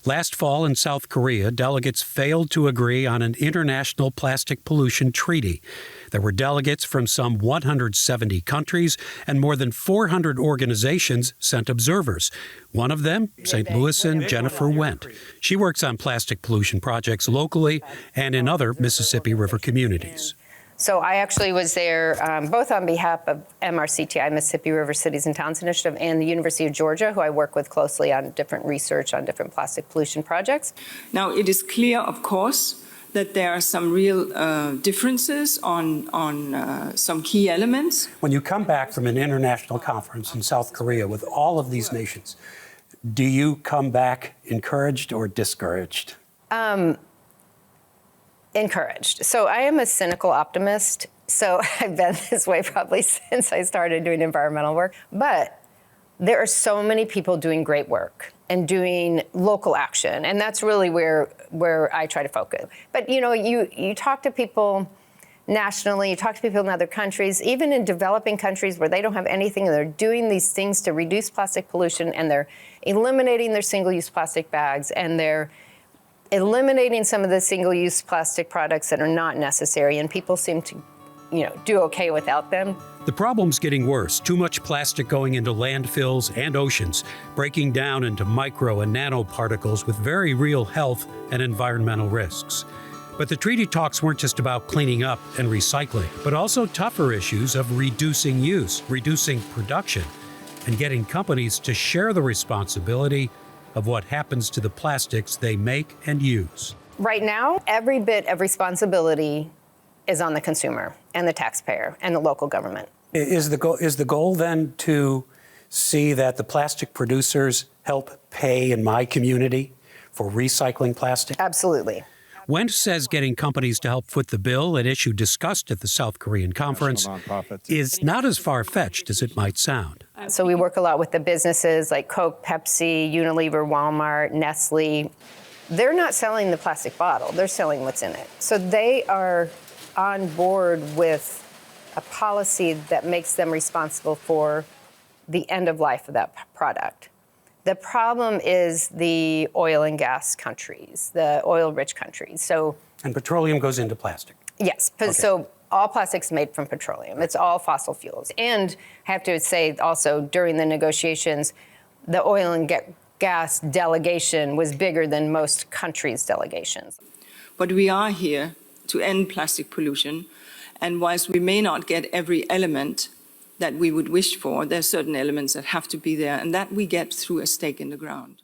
Last fall in South Korea, delegates failed to agree on an international plastic pollution treaty. There were delegates from some 170 countries, and more than 400 organizations sent observers. One of them, St. Louisan Jennifer Wendt. She works on plastic pollution projects locally and in other Mississippi River communities. So I actually was there both on behalf of MRCTI, Mississippi River Cities and Towns Initiative, and the University of Georgia, who I work with closely on different research on different plastic pollution projects. Now, it is clear, of course, that there are some real differences on some key elements. When you come back from an international conference in South Korea with all of these nations, do you come back encouraged or discouraged? Encouraged. So I am a cynical optimist. So I've been this way probably since I started doing environmental work. But there are so many people doing great work and doing local action. And that's really where I try to focus. But, you know, you talk to people nationally, you talk to people in other countries, even in developing countries where they don't have anything, and they're doing these things to reduce plastic pollution, and they're eliminating their single-use plastic bags, and they're eliminating some of the single-use plastic products that are not necessary, and people seem to, you know, do okay without them. The problem's getting worse. Too much plastic going into landfills and oceans, breaking down into micro and nanoparticles with very real health and environmental risks. But the treaty talks weren't just about cleaning up and recycling, but also tougher issues of reducing use, reducing production, and getting companies to share the responsibility of what happens to the plastics they make and use. Right now, every bit of responsibility is on the consumer and the taxpayer and the local government. Is the goal then to see that the plastic producers help pay in my community for recycling plastic? Absolutely. Wendt says getting companies to help foot the bill, an issue discussed at the South Korean conference, is not as far-fetched as it might sound. So we work a lot with the businesses like Coke, Pepsi, Unilever, Walmart, Nestle. They're not selling the plastic bottle, they're selling what's in it. So they are on board with a policy that makes them responsible for the end of life of that product. The problem is the oil and gas countries, the oil-rich countries. And petroleum goes into plastic? Yes. Okay. So all plastic's made from petroleum. It's all fossil fuels. And I have to say also, during the negotiations, the oil and gas delegation was bigger than most countries' delegations. But we are here to end plastic pollution. And whilst we may not get every element that we would wish for, there are certain elements that have to be there, and that we get through a stake in the ground.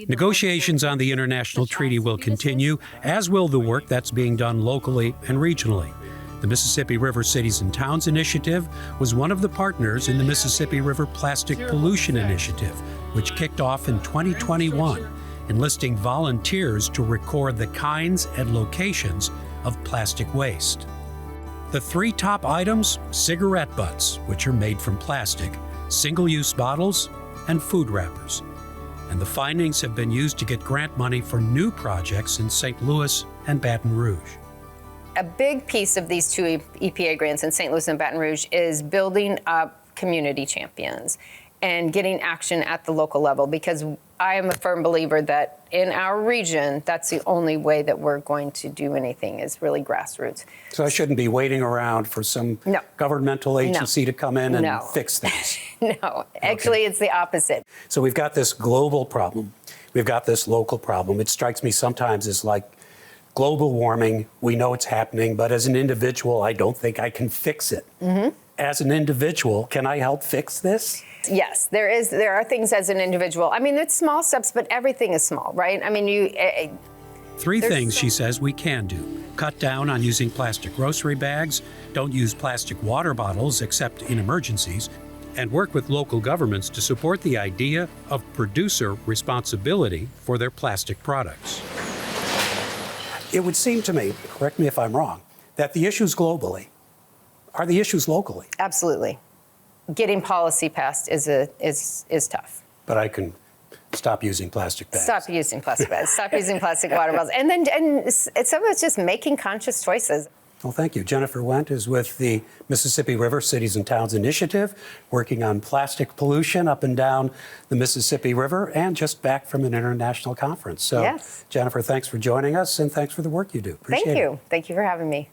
Negotiations on the international treaty will continue, as will the work that's being done locally and regionally. The Mississippi River Cities and Towns Initiative was one of the partners in the Mississippi River Plastic Pollution Initiative, which kicked off in 2021, enlisting volunteers to record the kinds and locations of plastic waste. The three top items: cigarette butts, which are made from plastic, single-use bottles, and food wrappers. And the findings have been used to get grant money for new projects in St. Louis and Baton Rouge. A big piece of these two EPA grants in St. Louis and Baton Rouge is building up community champions and getting action at the local level, because I am a firm believer that in our region, that's the only way that we're going to do anything, is really grassroots. So I shouldn't be waiting around for some governmental agency to come in and fix things? No, actually it's the opposite. So we've got this global problem. We've got this local problem. It strikes me sometimes as like global warming. We know it's happening, but as an individual, I don't think I can fix it. Mm-hmm. As an individual, can I help fix this? Yes, there are things as an individual. I mean, it's small steps, but everything is small, right? I mean, Three things, she says, we can do. Cut down on using plastic grocery bags, don't use plastic water bottles except in emergencies, and work with local governments to support the idea of producer responsibility for their plastic products. It would seem to me, correct me if I'm wrong, that the issues globally are the issues locally. Absolutely. Getting policy passed is tough. But I can stop using plastic bags. Stop using plastic bags. Stop using plastic water bottles. And some of it's just making conscious choices. Well, thank you. Jennifer Wendt is with the Mississippi River Cities and Towns Initiative, working on plastic pollution up and down the Mississippi River, and just back from an international conference. So, Yes. Jennifer, thanks for joining us, and thanks for the work you do. Appreciate Thank it. you. Thank you for having me.